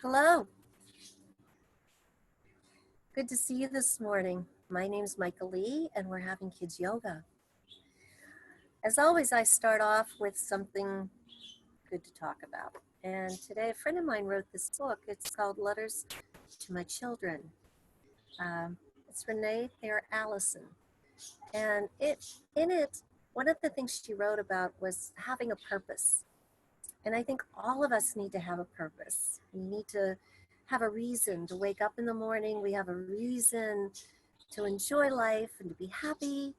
Hello, good to see you this morning. My name's Michelee and we're having kids yoga. As always, I start off with something good to talk about. And today a friend of mine wrote this book. It's called Letters to My Children. It's Renee Thayer Allison. And in it, one of the things she wrote about was having a purpose. And I think all of us need to have a purpose. We need to have a reason to wake up in the morning. We have a reason to enjoy life and to be happy.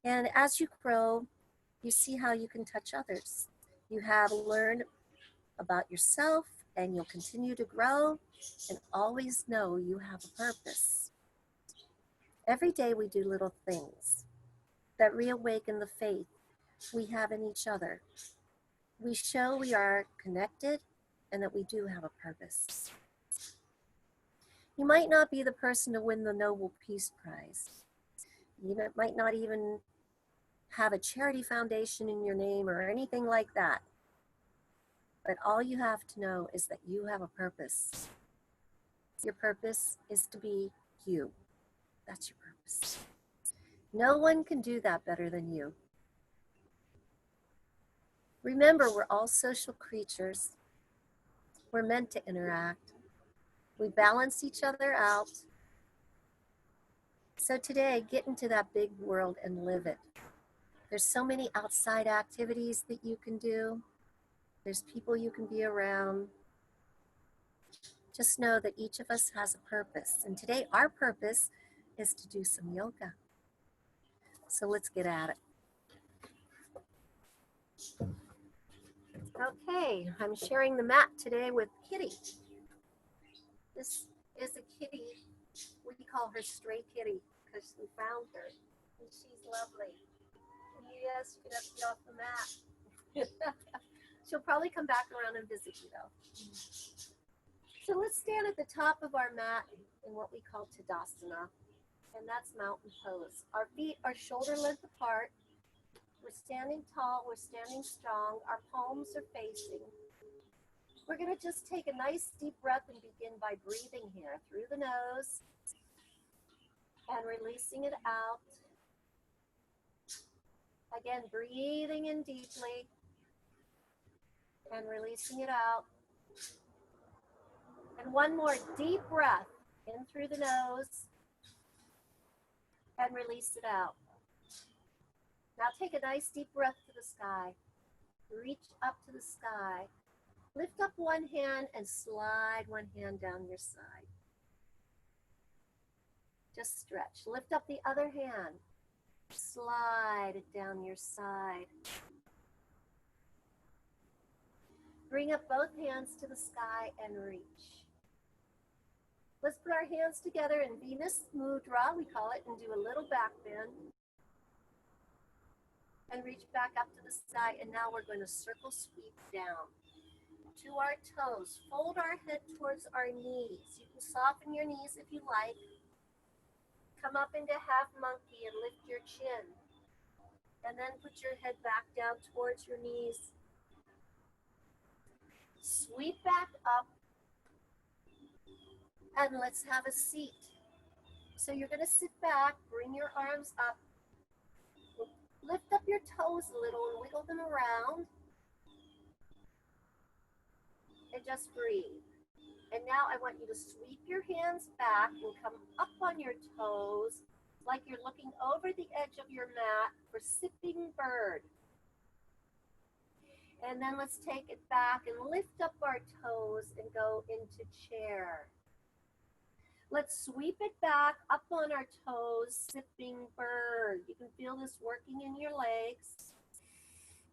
And as you grow, you see how you can touch others. You have learned about yourself and you'll continue to grow and always know you have a purpose. Every day we do little things that reawaken the faith we have in each other. We show we are connected and that we do have a purpose. You might not be the person to win the Nobel Peace Prize. You might not even have a charity foundation in your name or anything like that. But all you have to know is that you have a purpose. Your purpose is to be you. That's your purpose. No one can do that better than you. Remember, we're all social creatures. We're meant to interact. We balance each other out. So today, get into that big world and live it. There's so many outside activities that you can do. There's people you can be around. Just know that each of us has a purpose. And today, our purpose is to do some yoga. So let's get at it. Okay, I'm sharing the mat today with Kitty. This is a kitty. We call her Stray Kitty because we found her. And she's lovely. Yes, you can have to get off the mat. She'll probably come back around and visit you though. So let's stand at the top of our mat in what we call Tadasana, and that's mountain pose. Our feet are shoulder length apart. We're standing tall, we're standing strong, our palms are facing. We're gonna just take a nice deep breath and begin by breathing here through the nose and releasing it out. Again, breathing in deeply and releasing it out. And one more deep breath in through the nose and release it out. Now take a nice deep breath to the sky. Reach up to the sky. Lift up one hand and slide one hand down your side. Just stretch. Lift up the other hand. Slide it down your side. Bring up both hands to the sky and reach. Let's put our hands together in Venus Mudra, we call it, and do a little back bend. And reach back up to the sky, and now we're going to circle sweep down to our toes. Fold our head towards our knees. You can soften your knees if you like. Come up into half monkey and lift your chin. And then put your head back down towards your knees. Sweep back up. And let's have a seat. So you're going to sit back, bring your arms up. Lift up your toes a little and wiggle them around. And just breathe. And now I want you to sweep your hands back and come up on your toes like you're looking over the edge of your mat for sipping bird. And then let's take it back and lift up our toes and go into chair. Let's sweep it back up on our toes, sipping bird. You can feel this working in your legs.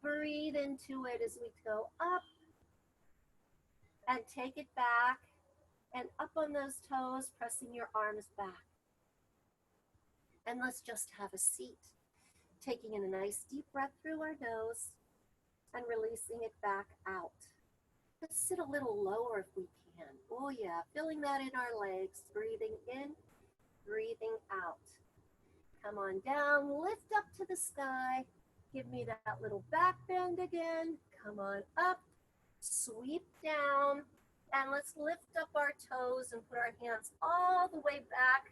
Breathe into it as we go up and take it back and up on those toes, pressing your arms back. And let's just have a seat, taking in a nice deep breath through our nose and releasing it back out. Let's sit a little lower if we can. Oh yeah, feeling that in our legs. Breathing in, breathing out. Come on down, lift up to the sky. Give me that little back bend again. Come on up, sweep down. And let's lift up our toes and put our hands all the way back,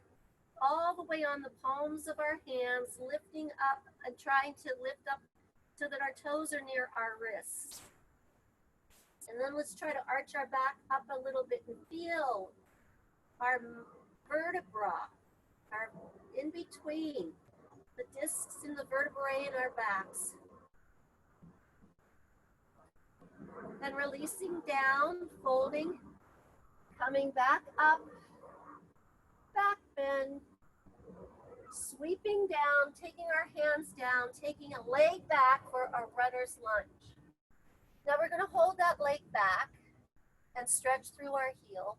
all the way on the palms of our hands, lifting up and trying to lift up so that our toes are near our wrists. And then let's try to arch our back up a little bit and feel our vertebra, our in between, the discs in the vertebrae in our backs. Then releasing down, folding, coming back up, back bend, sweeping down, taking our hands down, taking a leg back for our runner's lunge. Now we're going to hold that leg back and stretch through our heel.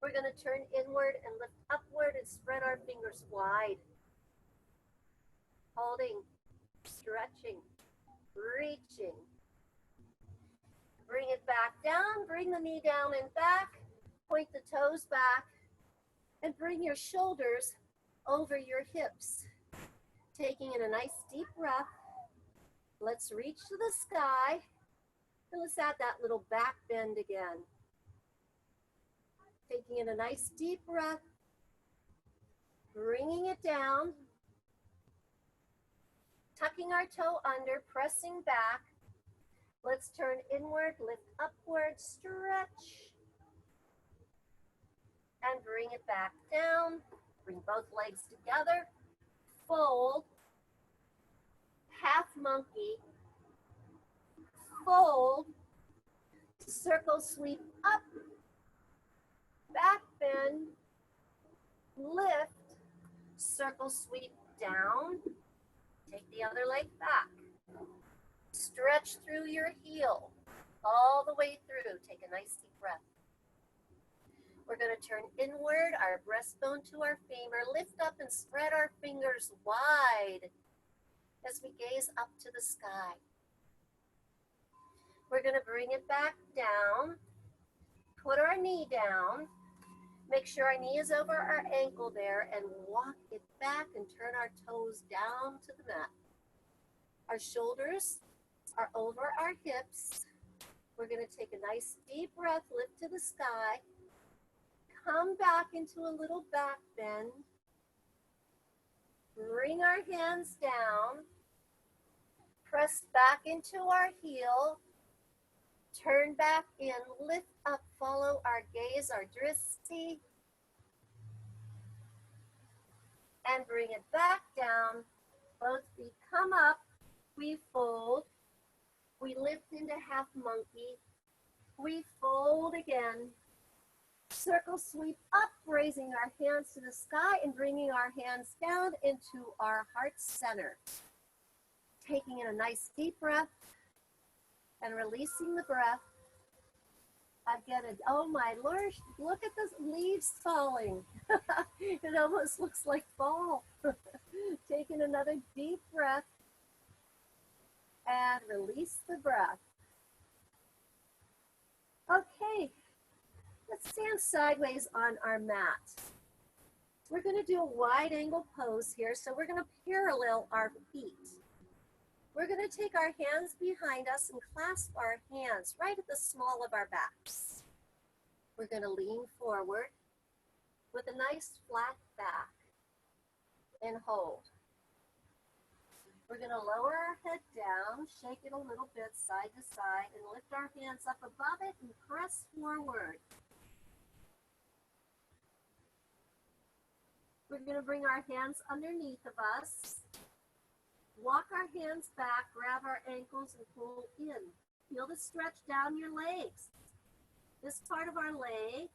We're going to turn inward and lift upward and spread our fingers wide. Holding, stretching, reaching. Bring it back down, bring the knee down and back, point the toes back, and bring your shoulders over your hips. Taking in a nice deep breath. Let's reach to the sky, and let's add that little back bend again. Taking in a nice deep breath, bringing it down, tucking our toe under, pressing back. Let's turn inward, lift upward, stretch, and bring it back down. Bring both legs together, fold, half monkey, fold, circle sweep up, back bend, lift, circle sweep down, take the other leg back. Stretch through your heel, all the way through. Take a nice deep breath. We're going to turn inward, our breastbone to our femur, lift up and spread our fingers wide as we gaze up to the sky. We're going to bring it back down, put our knee down, make sure our knee is over our ankle there, and walk it back and turn our toes down to the mat. Our shoulders are over our hips. We're going to take a nice deep breath, lift to the sky, come back into a little back bend, bring our hands down, press back into our heel, turn back in, lift up, follow our gaze, our drishti, and bring it back down. Both feet come up, we fold, we lift into half monkey, we fold again, circle sweep up, raising our hands to the sky and bringing our hands down into our heart center. Taking in a nice deep breath and releasing the breath. Again, oh my Lord, look at the leaves falling. It almost looks like fall. Taking another deep breath and release the breath. Okay, let's stand sideways on our mat. We're going to do a wide angle pose here, so we're going to parallel our feet. We're going to take our hands behind us and clasp our hands right at the small of our backs. We're going to lean forward with a nice flat back and hold. We're going to lower our head down, shake it a little bit side to side, and lift our hands up above it and press forward. We're going to bring our hands underneath of us. Walk our hands back, grab our ankles and pull in. Feel the stretch down your legs. This part of our leg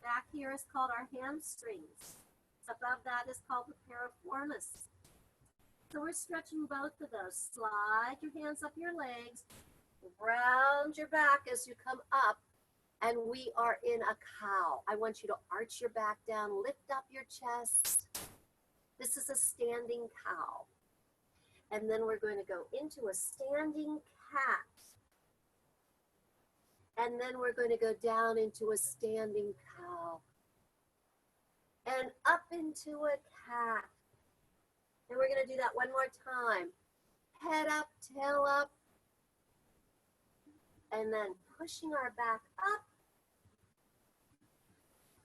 back here is called our hamstrings. Above that is called the piriformis. So we're stretching both of those. Slide your hands up your legs, round your back as you come up, and we are in a cow. I want you to arch your back down, lift up your chest. This is a standing cow. And then we're going to go into a standing cat. And then we're going to go down into a standing cow. And up into a cat. And we're going to do that one more time. Head up, tail up. And then pushing our back up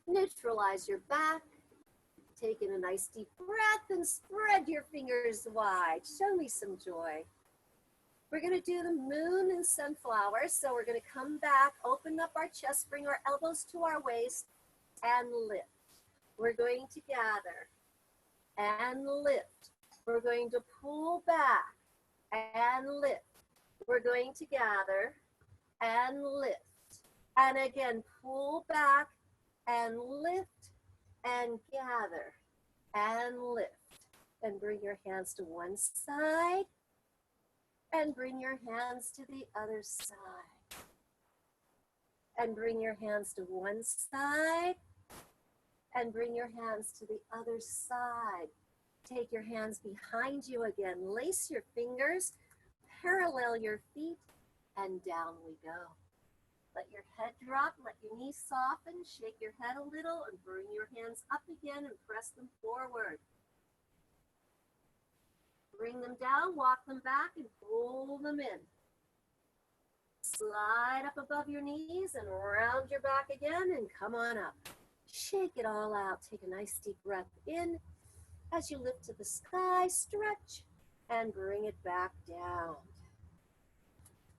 Neutralize your back. Take in a nice deep breath and spread your fingers wide. Show me some joy. We're going to do the moon and sunflower. So we're going to come back, open up our chest, bring our elbows to our waist, and lift. We're going to gather and lift. We're going to pull back and lift. We're going to gather and lift. And again, pull back and lift and gather and lift. And bring your hands to one side and bring your hands to the other side. And bring your hands to one side and bring your hands to the other side. Take your hands behind you again. Lace your fingers, parallel your feet, and down we go. Let your head drop, let your knees soften, shake your head a little, and bring your hands up again and press them forward. Bring them down, walk them back, and pull them in. Slide up above your knees and round your back again, and come on up. Shake it all out. Take a nice deep breath in. As you lift to the sky, stretch, and bring it back down.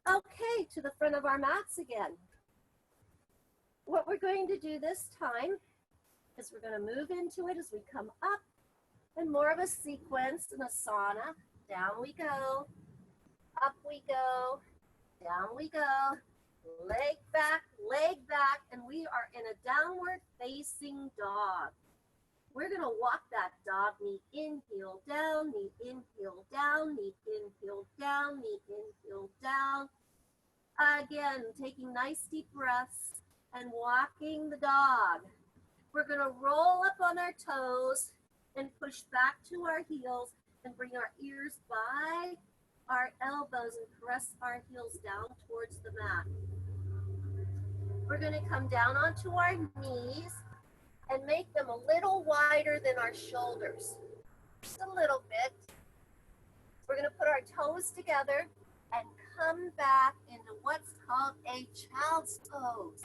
Okay, to the front of our mats again. What we're going to do this time is we're going to move into it as we come up, and more of a sequence in a sauna. Down we go, up we go, down we go, leg back, and we are in a downward facing dog. We're going to walk that dog, knee in, heel down, knee in, heel down, knee in, heel down, knee in, heel down. Again, taking nice deep breaths and walking the dog. We're going to roll up on our toes and push back to our heels and bring our ears by our elbows and press our heels down towards the mat. We're going to come down onto our knees and make them a little wider than our shoulders. Just a little bit. We're going to put our toes together and come back into what's called a child's pose.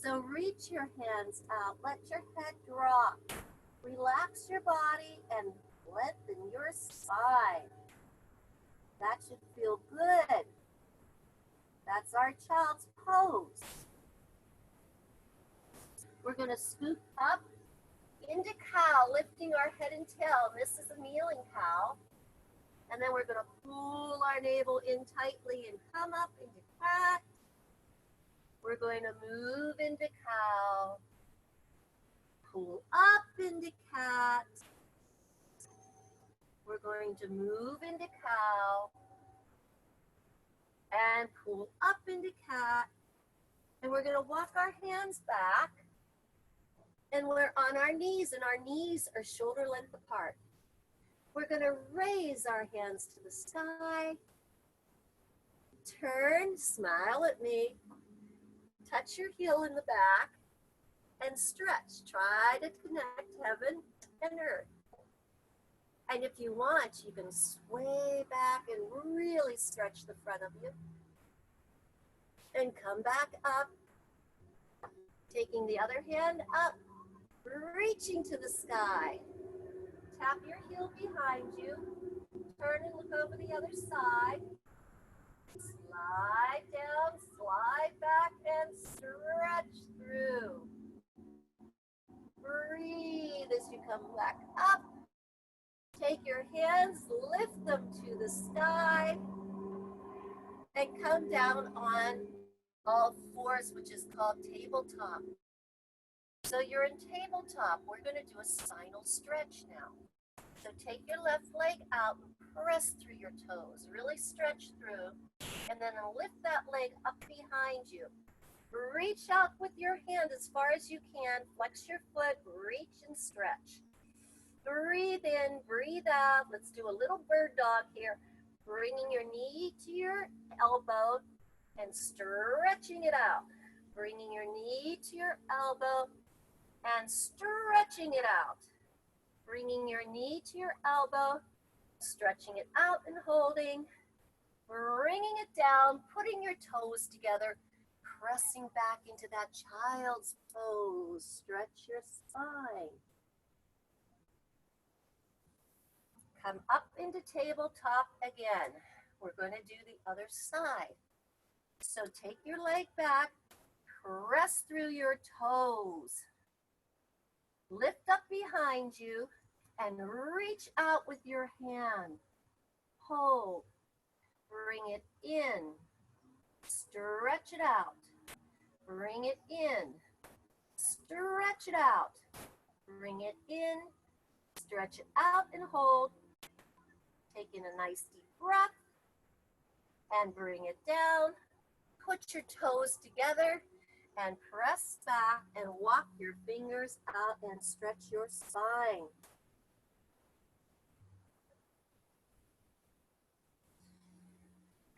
So reach your hands out, let your head drop. Relax your body and lengthen your spine. That should feel good. That's our child's pose. We're going to scoop up into cow, lifting our head and tail. This is a kneeling cow. And then we're going to pull our navel in tightly and come up into cat. We're going to move into cow. Pull up into cat. We're going to move into cow. And pull up into cat. And we're going to walk our hands back. And we're on our knees, and our knees are shoulder length apart. We're going to raise our hands to the sky. Turn, smile at me. Touch your heel in the back and stretch. Try to connect heaven and earth. And if you want, you can sway back and really stretch the front of you. And come back up. Taking the other hand up. Reaching to the sky. Tap your heel behind you. Turn and look over the other side. Slide down, slide back, and stretch through. Breathe as you come back up. Take your hands, lift them to the sky, and come down on all fours, which is called tabletop. So you're in tabletop. We're going to do a spinal stretch now. So take your left leg out and press through your toes. Really stretch through. And then lift that leg up behind you. Reach out with your hand as far as you can. Flex your foot, reach and stretch. Breathe in, breathe out. Let's do a little bird dog here. Bringing your knee to your elbow and stretching it out. Bringing your knee to your elbow and stretching it out. Bringing your knee to your elbow, stretching it out and holding. Bringing it down, putting your toes together, pressing back into that child's pose. Stretch your spine. Come up into tabletop again. We're going to do the other side. So take your leg back, press through your toes. Lift up behind you and reach out with your hand. Hold. Bring it in. Stretch it out. Bring it in. Stretch it out. Bring it in. Stretch it out and hold. Take in a nice deep breath and bring it down. Put your toes together and press back and walk your fingers out and stretch your spine.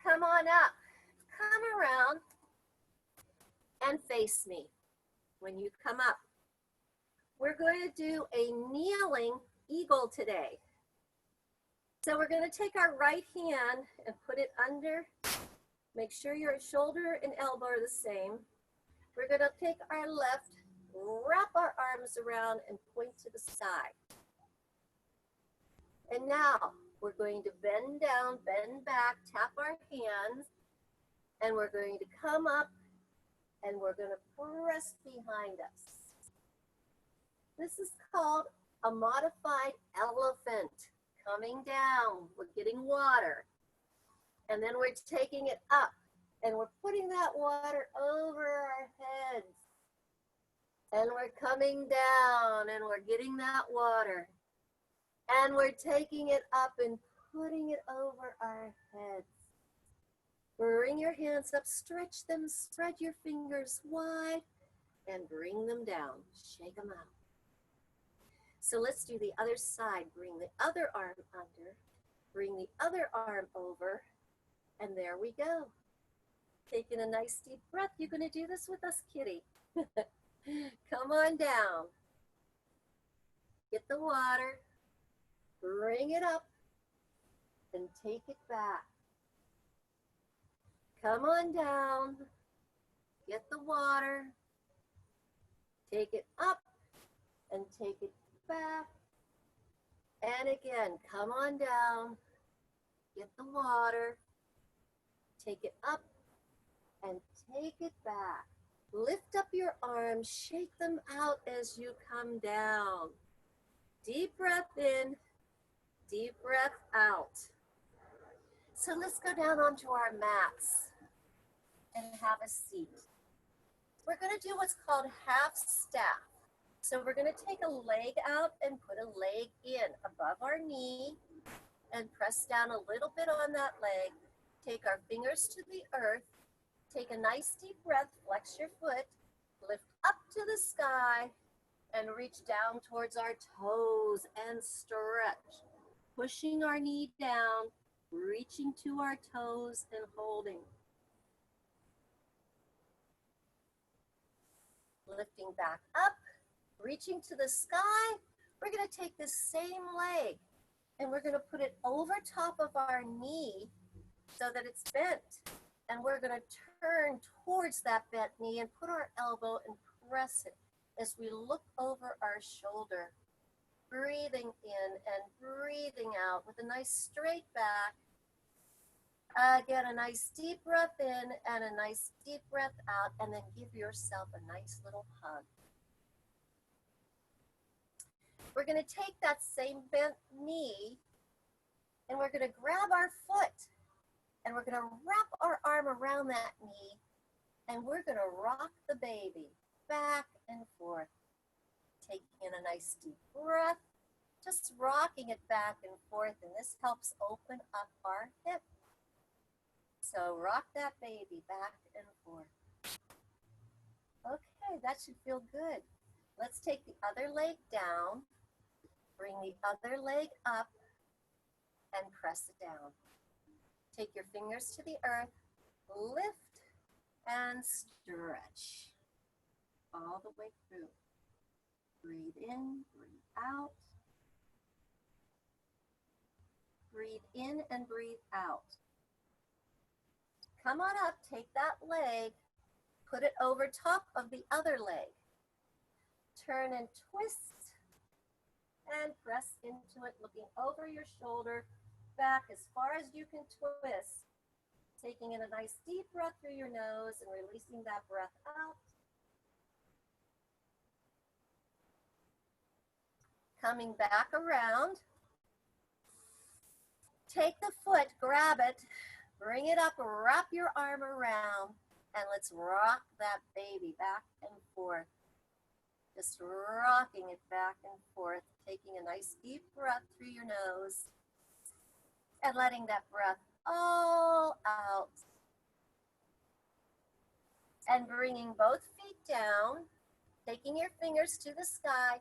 Come on up. Come around and face me when you come up. We're going to do a kneeling eagle today. So we're going to take our right hand and put it under. Make sure your shoulder and elbow are the same. We're going to take our left, wrap our arms around and point to the sky. And now we're going to bend down, bend back, tap our hands, and we're going to come up and we're going to press behind us. This is called a modified elephant. Coming down, we're getting water. And then we're taking it up and we're putting that water over our heads. And we're coming down and we're getting that water. And we're taking it up and putting it over our heads. Bring your hands up, stretch them, spread your fingers wide, and bring them down. Shake them out. So let's do the other side. Bring the other arm under, bring the other arm over, and there we go. Taking a nice deep breath. You're going to do this with us, kitty. Come on down. Get the water, bring it up, and take it back. Come on down, get the water, take it up, and take it back. And again, come on down, get the water, take it up, and take it back. Lift up your arms, shake them out as you come down. Deep breath in, deep breath out. So let's go down onto our mats and have a seat. We're going to do what's called half staff. So we're going to take a leg out and put a leg in above our knee and press down a little bit on that leg. Take our fingers to the earth. Take a nice deep breath, flex your foot, lift up to the sky, and reach down towards our toes and stretch. Pushing our knee down, reaching to our toes and holding. Lifting back up, reaching to the sky. We're going to take this same leg and we're going to put it over top of our knee so that it's bent. And we're going to turn towards that bent knee and put our elbow and press it as we look over our shoulder. Breathing in and breathing out with a nice straight back. Again, a nice deep breath in and a nice deep breath out, and then give yourself a nice little hug. We're going to take that same bent knee and we're going to grab our foot and we're going to wrap our arm around that knee and we're going to rock the baby back and forth. Taking in a nice deep breath, just rocking it back and forth, and this helps open up our hip. So rock that baby back and forth. Okay, that should feel good. Let's take the other leg down, bring the other leg up, and press it down. Take your fingers to the earth, lift, and stretch all the way through. Breathe in, breathe out. Breathe in and breathe out. Come on up, take that leg Put it over top of the other leg. Turn and twist and press into it, looking over your shoulder, back as far as you can twist. Taking in a nice deep breath through your nose and releasing that breath out. Coming back around. Take the foot, grab it, bring it up, wrap your arm around, and let's rock that baby back and forth. Just rocking it back and forth, taking a nice deep breath through your nose and letting that breath all out. And bringing both feet down, taking your fingers to the sky,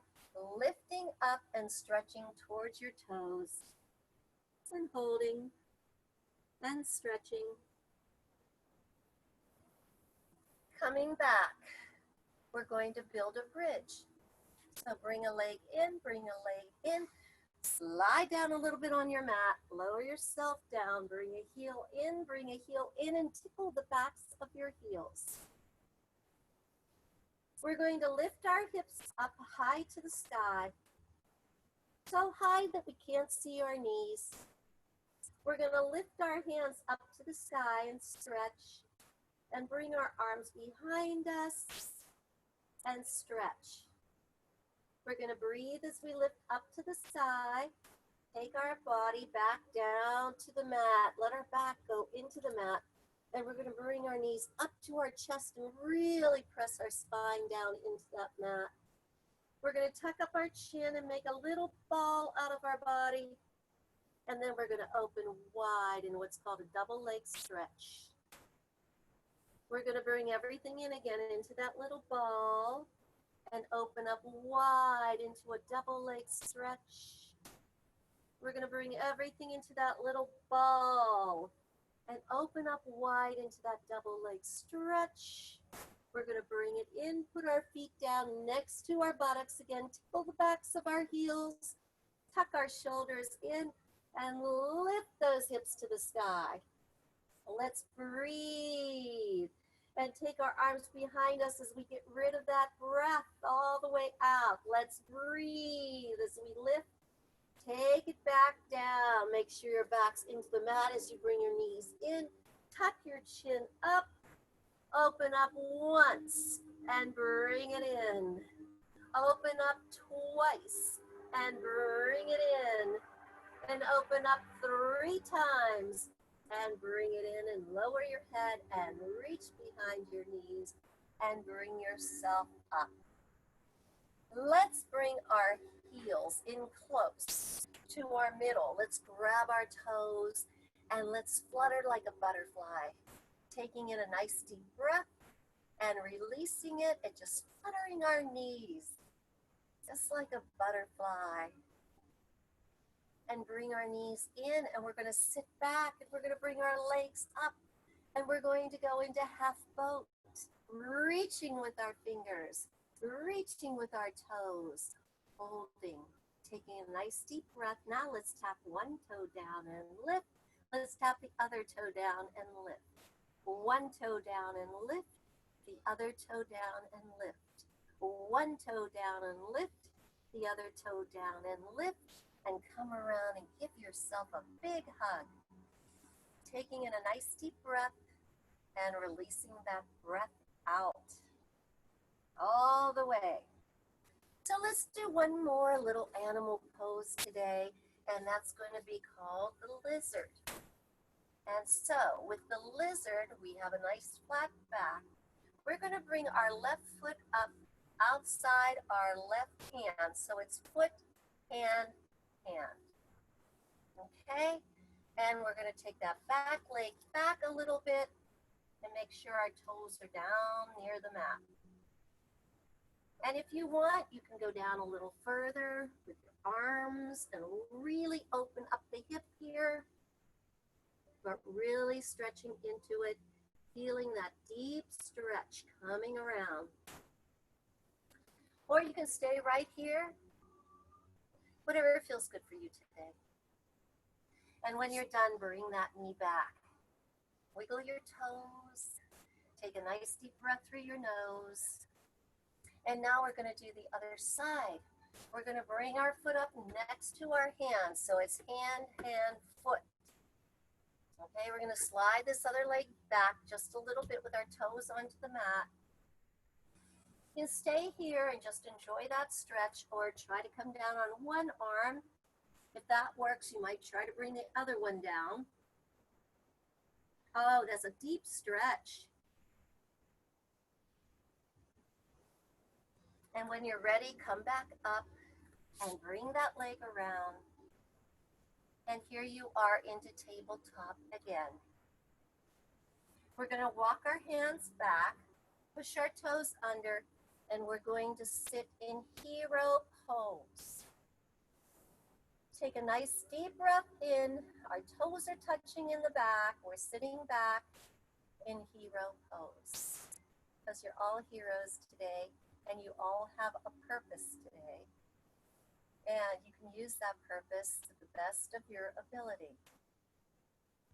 lifting up and stretching towards your toes. And holding and stretching. Coming back, we're going to build a bridge. So bring a leg in, slide down a little bit on your mat, lower yourself down, bring a heel in, and tickle the backs of your heels. We're going to lift our hips up high to the sky, so high that we can't see our knees. We're going to lift our hands up to the sky and stretch, and bring our arms behind us and stretch. We're going to breathe as we lift up to the sky. Take our body back down to the mat. Let our back go into the mat. And we're going to bring our knees up to our chest and really press our spine down into that mat. We're going to tuck up our chin and make a little ball out of our body. And then we're going to open wide in what's called a double leg stretch. We're going to bring everything in again into that little ball and open up wide into a double leg stretch. We're going to bring everything into that little ball and open up wide into that double leg stretch. We're going to bring it in, put our feet down next to our buttocks again, tickle the backs of our heels, tuck our shoulders in, and lift those hips to the sky. Let's breathe and take our arms behind us as we get rid of that breath all the way out. Let's breathe as we lift. Take it back down. Make sure your back's into the mat as you bring your knees in. Tuck your chin up. Open up once and bring it in. Open up twice and bring it in. And open up 3 times and bring it in, and lower your head and reach behind your knees and bring yourself up. Let's bring our heels in close to our middle. Let's grab our toes and let's flutter like a butterfly, taking in a nice deep breath and releasing it and just fluttering our knees, just like a butterfly. And bring our knees in, and we're going to sit back, and we're going to bring our legs up, and we're going to go into half boat, reaching with our fingers, reaching with our toes, holding, taking a nice deep breath. Now let's tap one toe down and lift. Let's tap the other toe down and lift. One toe down and lift, the other toe down and lift. One toe down and lift, the other toe down and lift. And come around and give yourself a big hug. Taking in a nice deep breath and releasing that breath out all the way. So let's do one more little animal pose today, and that's going to be called the lizard. And so with the lizard, we have a nice flat back. We're going to bring our left foot up outside our left hand. So it's foot, hand, hand. Okay, and we're going to take that back leg back a little bit and make sure our toes are down near the mat. And if you want, you can go down a little further with your arms and really open up the hip here, but really stretching into it, feeling that deep stretch coming around. Or you can stay right here. Whatever feels good for you today. And when you're done, bring that knee back. Wiggle your toes. Take a nice deep breath through your nose. And now we're going to do the other side. We're going to bring our foot up next to our hand. So it's hand, hand, foot. Okay, we're going to slide this other leg back just a little bit with our toes onto the mat. You can stay here and just enjoy that stretch, or try to come down on one arm. If that works, you might try to bring the other one down. Oh, that's a deep stretch. And when you're ready, come back up and bring that leg around. And here you are into tabletop again. We're going to walk our hands back, push our toes under, and we're going to sit in hero pose. Take a nice deep breath in. Our toes are touching in the back. We're sitting back in hero pose. Because you're all heroes today, and you all have a purpose today. And you can use that purpose to the best of your ability.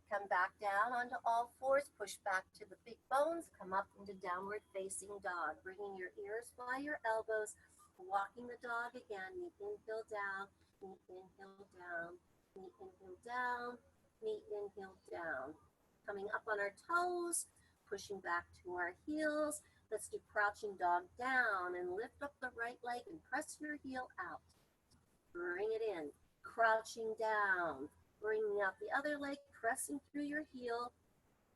Come back down onto all fours, push back to the big bones, come up into downward facing dog, bringing your ears by your elbows, walking the dog again, knee inhale down, knee inhale down, knee inhale down, knee inhale down. Coming up on our toes, pushing back to our heels. Let's do crouching dog down and lift up the right leg and press your heel out. Bring it in, crouching down, bringing out the other leg, pressing through your heel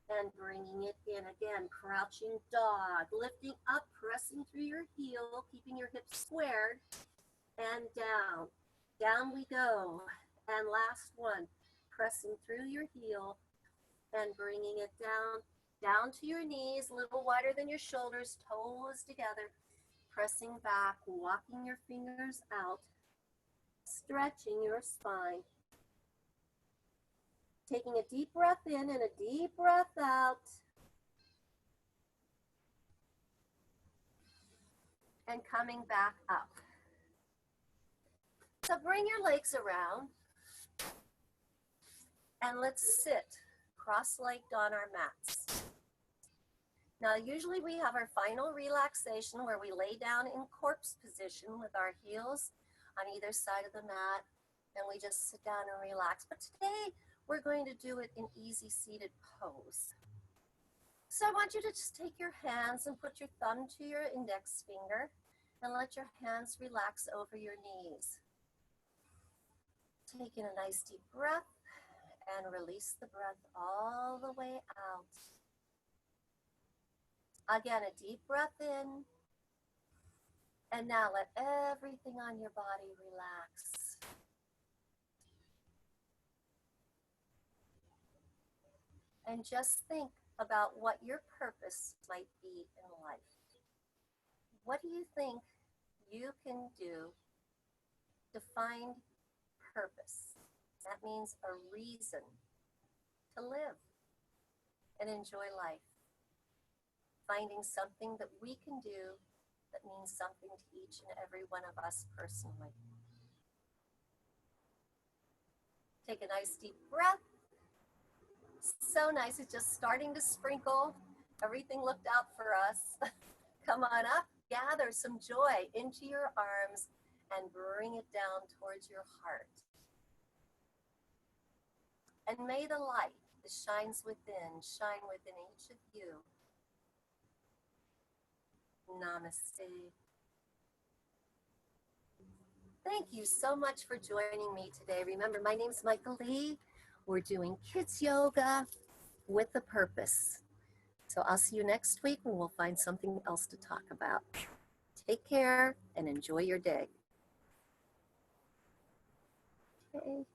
and bringing it in again. Crouching dog, lifting up, pressing through your heel, keeping your hips squared and down. Down we go. And last one, pressing through your heel and bringing it down. Down to your knees, a little wider than your shoulders, toes together, pressing back, walking your fingers out, stretching your spine. Taking a deep breath in and a deep breath out. And coming back up. So bring your legs around and let's sit cross-legged on our mats. Now, usually we have our final relaxation where we lay down in corpse position with our heels on either side of the mat, and we just sit down and relax. But today, we're going to do it in easy seated pose. So I want you to just take your hands and put your thumb to your index finger and let your hands relax over your knees. Taking a nice deep breath and release the breath all the way out. Again, a deep breath in. And now let everything on your body relax. And just think about what your purpose might be in life. What do you think you can do to find purpose? That means a reason to live and enjoy life. Finding something that we can do that means something to each and every one of us personally. Take a nice deep breath. So nice, it's just starting to sprinkle. Everything looked out for us. Come on up, gather some joy into your arms and bring it down towards your heart. And may the light that shines within shine within each of you. Namaste. Thank you so much for joining me today. Remember, my name's Michelee. We're doing kids yoga with a purpose. So I'll see you next week and we'll find something else to talk about. Take care and enjoy your day. Okay.